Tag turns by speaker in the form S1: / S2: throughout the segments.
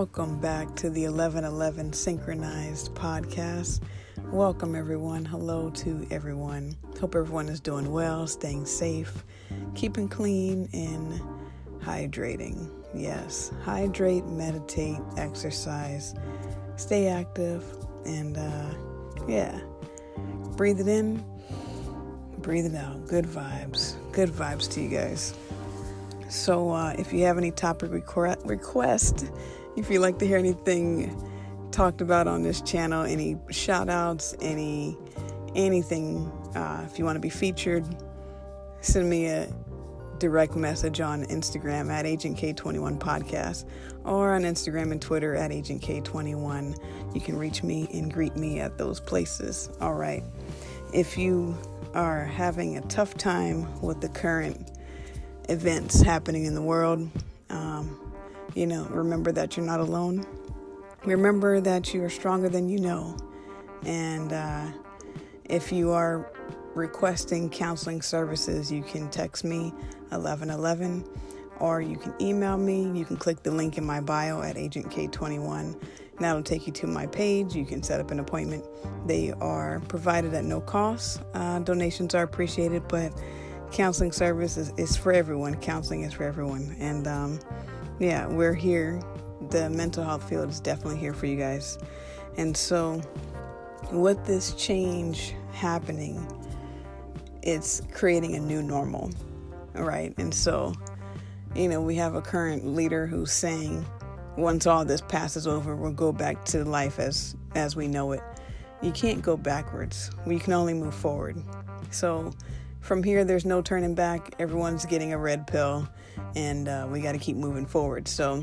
S1: Welcome back to the 1111 Synchronized Podcast. Welcome, everyone. Hello to everyone. Hope everyone is doing well, staying safe, keeping clean, and hydrating. Yes, hydrate, meditate, exercise, stay active, and breathe it in, breathe it out. Good vibes to you guys. So if you have any topic request, if you'd like to hear anything talked about on this channel, any shout outs, anything, if you want to be featured, send me a direct message on Instagram at Agent K21 Podcast or on Instagram and Twitter at Agent K21. You can reach me and greet me at those places. All right. If you are having a tough time with the current events happening in the world, remember that you're not alone. Remember that you are stronger than you know. And if you are requesting counseling services, you can text me 1111 or you can email me. You can click the link in my bio at Agent K21. That'll take you to my page. You can set up an appointment. They are provided at no cost. Donations are appreciated, but counseling service is for everyone. Counseling is for everyone. And we're here. The mental health field is definitely here for you guys. And so with this change happening, it's creating a new normal, right? And so, we have a current leader who's saying, once all this passes over, we'll go back to life as we know it. You can't go backwards. We can only move forward. So from here, there's no turning back. Everyone's getting a red pill, and we got to keep moving forward. So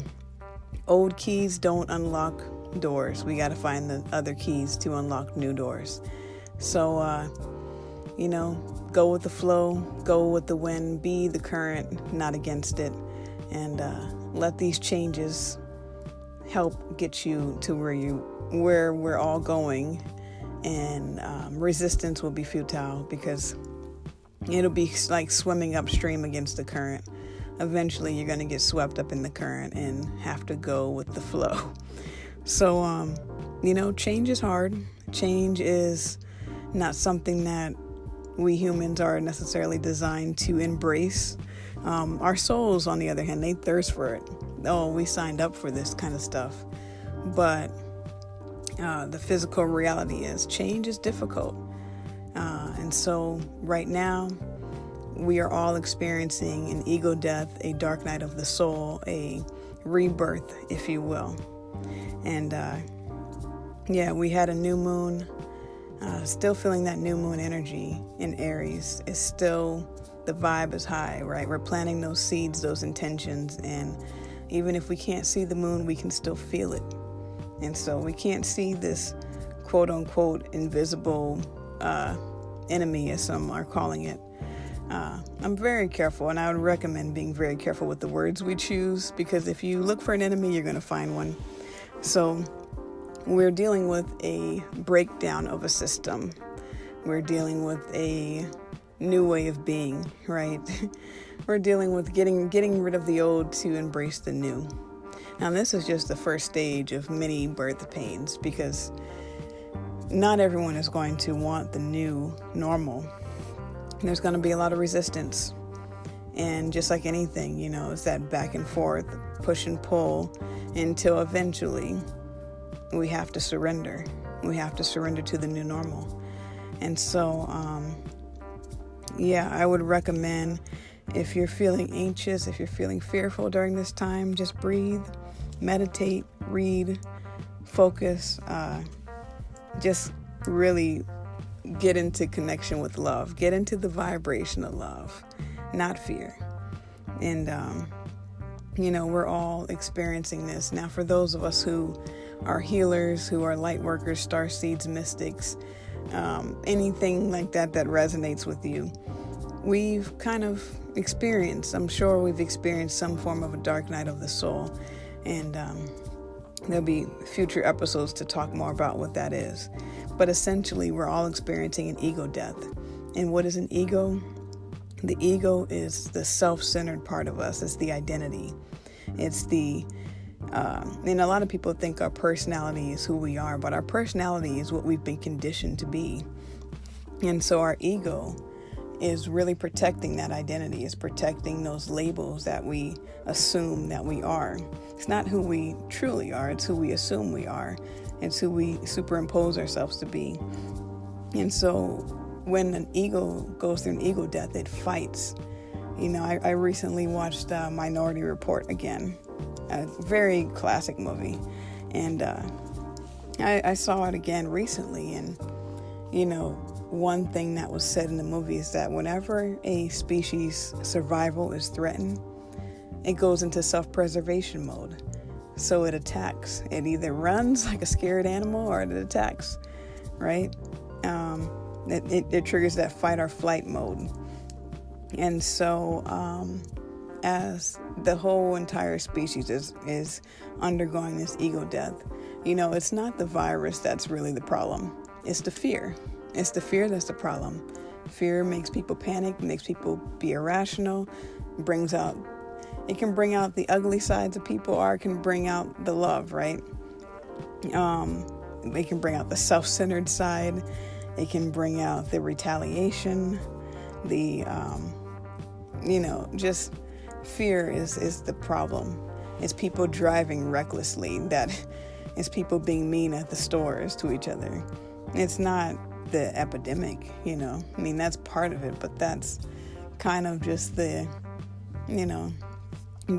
S1: old keys don't unlock doors. We got to find the other keys to unlock new doors. So, go with the flow, go with the wind, be the current, not against it, and let these changes help get you to where we're all going. And resistance will be futile because it'll be like swimming upstream against the current. Eventually, you're going to get swept up in the current and have to go with the flow. So, change is hard. Change is not something that we humans are necessarily designed to embrace. Our souls, on the other hand, they thirst for it. Oh, we signed up for this kind of stuff. But the physical reality is change is difficult. And so right now, we are all experiencing an ego death, a dark night of the soul, a rebirth, if you will. And we had a new moon. Still feeling that new moon energy in Aries. It's still, the vibe is high, right? We're planting those seeds, those intentions. And even if we can't see the moon, we can still feel it. And so we can't see this quote unquote invisible enemy, as some are calling it. I'm very careful, and I would recommend being very careful with the words we choose, because if you look for an enemy, you're going to find one. So we're dealing with a breakdown of a system. We're dealing with a new way of being, right? We're dealing with getting rid of the old to embrace the new. Now, this is just the first stage of many birth pains, because not everyone is going to want the new normal. There's going to be a lot of resistance. And just like anything, it's that back and forth, push and pull, until eventually we have to surrender. We have to surrender to the new normal. And so, I would recommend, if you're feeling anxious, if you're feeling fearful during this time, just breathe, meditate, read, focus, just really get into connection with love. Get into the vibration of love, not fear. And, we're all experiencing this. Now, for those of us who are healers, who are light workers, star seeds, mystics, anything like that resonates with you, we've kind of experienced, I'm sure we've experienced some form of a dark night of the soul. And there'll be future episodes to talk more about what that is. But essentially, we're all experiencing an ego death. And what is an ego? The ego is the self-centered part of us. It's the identity. It's the And a lot of people think our personality is who we are, but our personality is what we've been conditioned to be. And so our ego is really protecting that identity, is protecting those labels that we assume that we are. It's not who we truly are, it's who we assume we are. It's who we superimpose ourselves to be. And so when an ego goes through an ego death, it fights. I recently watched Minority Report again, a very classic movie. And I saw it again recently. And, one thing that was said in the movie is that whenever a species' survival is threatened, it goes into self-preservation mode. So it attacks. It either runs like a scared animal or it attacks, right? It triggers that fight or flight mode. And so as the whole entire species is undergoing this ego death, it's not the virus that's really the problem. It's the fear. It's the fear that's the problem. Fear makes people panic, makes people be irrational, it can bring out the ugly sides of people, or it can bring out the love, right? It can bring out the self-centered side. It can bring out the retaliation, just fear is the problem. It's people driving recklessly. That is people being mean at the stores to each other. It's not the epidemic, that's part of it, but that's kind of just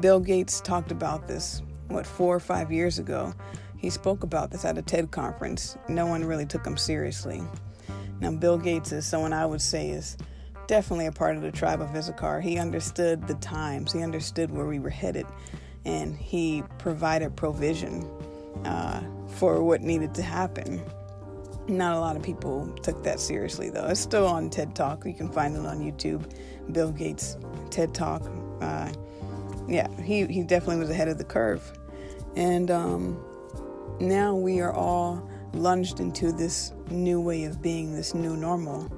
S1: Bill Gates talked about this, 4 or 5 years ago. He spoke about this at a TED conference. No one really took him seriously. Now, Bill Gates is someone I would say is definitely a part of the tribe of Issachar. He understood the times. He understood where we were headed, and he provided provision for what needed to happen. Not a lot of people took that seriously, though. It's still on TED Talk. You can find it on YouTube. Bill Gates TED Talk. He definitely was ahead of the curve. And now we are all lunged into this new way of being, this new normal.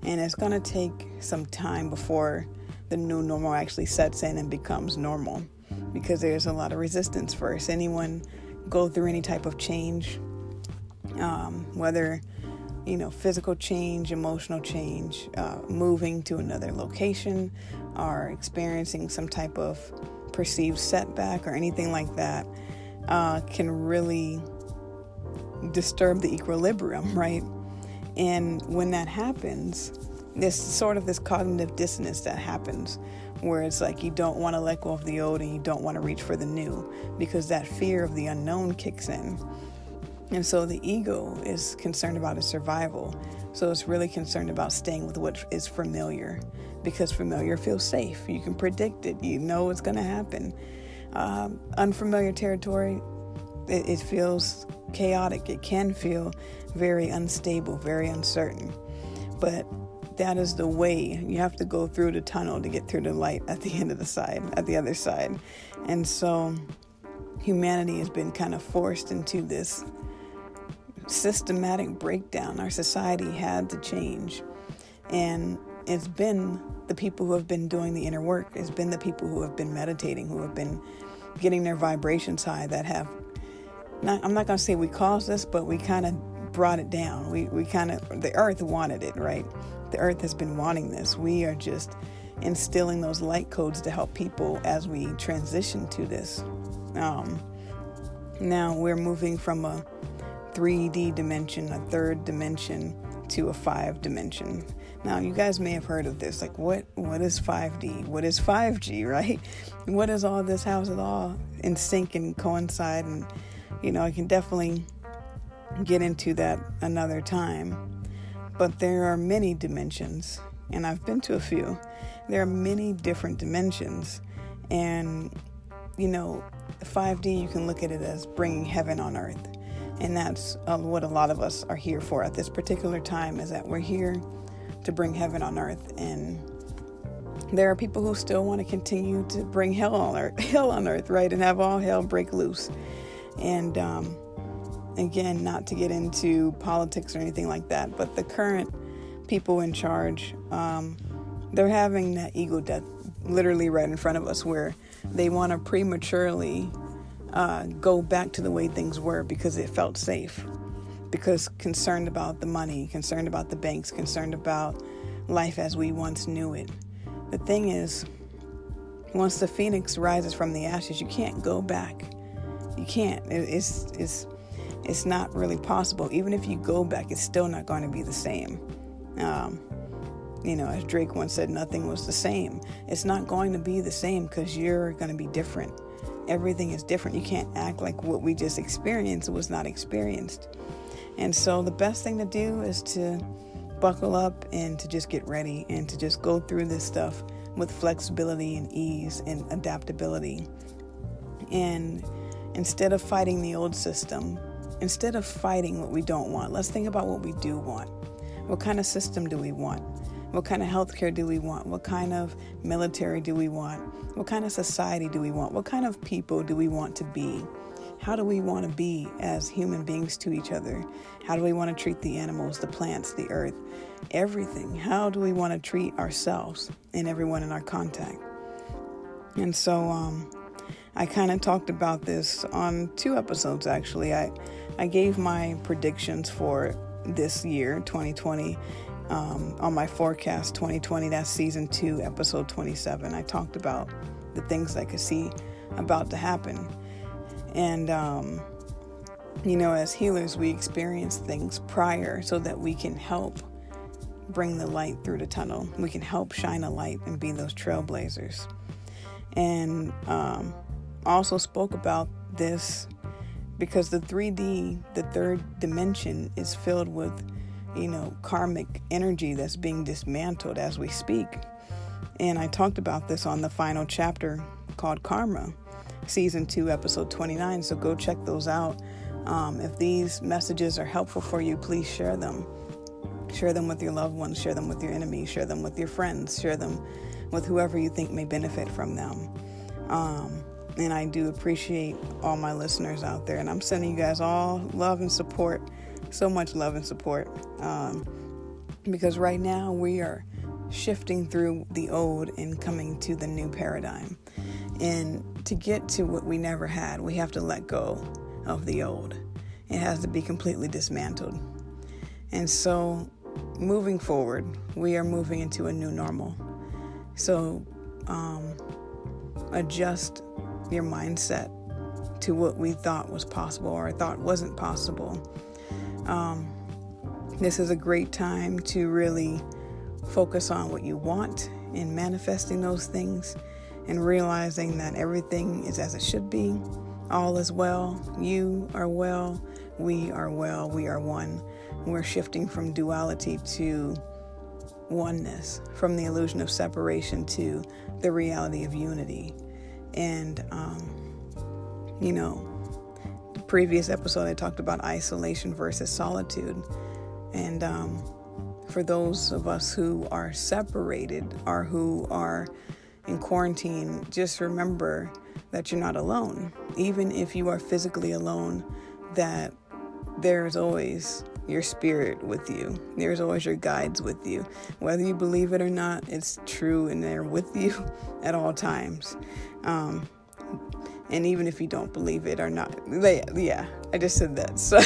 S1: And it's going to take some time before the new normal actually sets in and becomes normal, because there's a lot of resistance first. Anyone go through any type of change, whether, physical change, emotional change, moving to another location, or experiencing some type of perceived setback or anything like that, can really disturb the equilibrium, right? And when that happens, this cognitive dissonance that happens, where it's like you don't want to let go of the old and you don't want to reach for the new, because that fear of the unknown kicks in. And so the ego is concerned about its survival. So it's really concerned about staying with what is familiar, because familiar feels safe. You can predict it. You know what's going to happen. Unfamiliar territory, it feels chaotic. It can feel very unstable, very uncertain. But that is the way. You have to go through the tunnel to get through the light at the end of at the other side. And so humanity has been kind of forced into this systematic breakdown. Our society had to change. And it's been the people who have been doing the inner work. It's been the people who have been meditating, who have been getting their vibrations high, that have, I'm not going to say we caused this, but we kind of brought it down. The earth wanted it, right? The earth has been wanting this. We are just instilling those light codes to help people as we transition to this. Now we're moving from a 3D dimension, a third dimension, to a 5 dimension. Now, you guys may have heard of this. Like, what is 5D? What is 5G, right? What is all this? How is it all in sync and coincide? And, I can definitely get into that another time. But there are many dimensions, and I've been to a few. There are many different dimensions. And, 5D, you can look at it as bringing heaven on earth. And that's what a lot of us are here for at this particular time, is that we're here to bring heaven on earth. And there are people who still want to continue to bring hell on earth, right? And have all hell break loose. And again, not to get into politics or anything like that, but the current people in charge, they're having that ego death literally right in front of us, where they want to prematurely go back to the way things were because it felt safe. Because concerned about the money, concerned about the banks, concerned about life as we once knew it. The thing is, once the phoenix rises from the ashes, you can't go back. You can't. It's not really possible. Even if you go back, it's still not going to be the same. As Drake once said, nothing was the same. It's not going to be the same because you're going to be different. Everything is different. You can't act like what we just experienced was not experienced. And so the best thing to do is to buckle up and to just get ready and to just go through this stuff with flexibility and ease and adaptability. And instead of fighting the old system, instead of fighting what we don't want, let's think about what we do want. What kind of system do we want? What kind of healthcare do we want? What kind of military do we want? What kind of society do we want? What kind of people do we want to be? How do we want to be as human beings to each other? How do we want to treat the animals, the plants, the earth, everything? How do we want to treat ourselves and everyone in our contact? And so I kind of talked about this on 2 episodes, actually. I gave my predictions for this year, 2020, on my forecast 2020, that's season 2, episode 27. I talked about the things I could see about to happen. And, as healers, we experience things prior so that we can help bring the light through the tunnel. We can help shine a light and be those trailblazers. And also spoke about this because the 3D, the third dimension, is filled with, karmic energy that's being dismantled as we speak. And I talked about this on the final chapter called Karma, season 2, episode 29. So go check those out. If these messages are helpful for you, please share them. Share them with your loved ones, share them with your enemies, share them with your friends, share them with whoever you think may benefit from them. And I do appreciate all my listeners out there. And I'm sending you guys all love and support, so much love and support. Because right now we are shifting through the old and coming to the new paradigm. And to get to what we never had, we have to let go of the old. It has to be completely dismantled. And so moving forward, we are moving into a new normal. So adjust your mindset to what we thought was possible or thought wasn't possible. This is a great time to really focus on what you want and manifesting those things and realizing that everything is as it should be. All is well. You are well. We are well. We are one. We're shifting from duality to oneness, from the illusion of separation to the reality of unity. And, the previous episode I talked about isolation versus solitude. And for those of us who are separated or who are in quarantine, just remember that you're not alone. Even if you are physically alone, that there's always your spirit with you. There's always your guides with you. Whether you believe it or not, it's true, and they're with you at all times. And even if you don't believe it or not, I just said that. So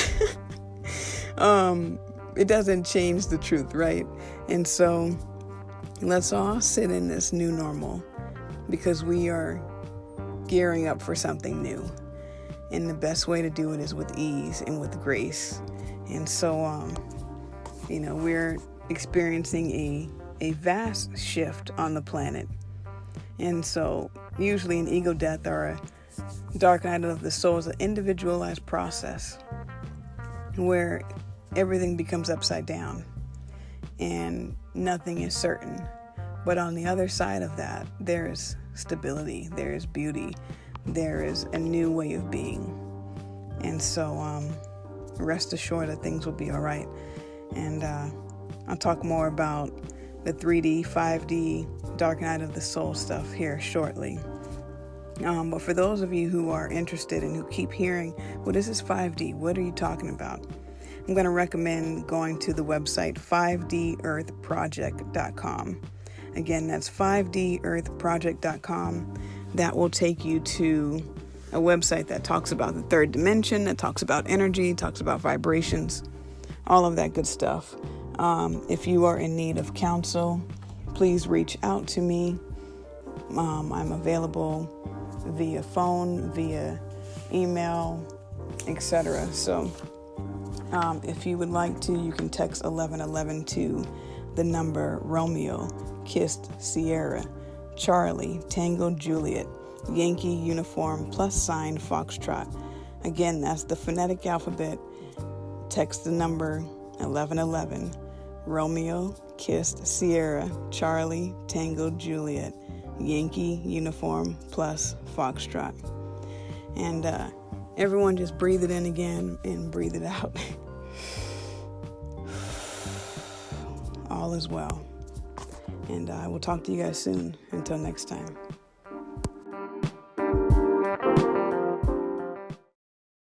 S1: it doesn't change the truth, right? And so let's all sit in this new normal because we are gearing up for something new. And the best way to do it is with ease and with grace. And so, we're experiencing a vast shift on the planet. And so usually an ego death or a dark night of the soul is an individualized process where everything becomes upside down and nothing is certain. But on the other side of that, there's stability, there is beauty, there is a new way of being. And so rest assured that things will be all right. And I'll talk more about the 3D, 5D, dark night of the soul stuff here shortly. But for those of you who are interested and who keep hearing, well, this is 5D, what are you talking about? I'm going to recommend going to the website 5dearthproject.com. Again, that's 5dearthproject.com. That will take you to a website that talks about the third dimension, that talks about energy, talks about vibrations, all of that good stuff. If you are in need of counsel, please reach out to me. I'm available via phone, via email, etc. So if you would like to, you can text 1111 to the number Romeo, kissed Sierra, Charlie, Tango Juliet, Yankee uniform + Foxtrot. Again, that's the phonetic alphabet. Text the number 1111, Romeo, kissed Sierra, Charlie, Tango Juliet, Yankee uniform + Foxtrot. And everyone just breathe it in again and breathe it out. All is well. And I will talk to you guys soon. Until next time.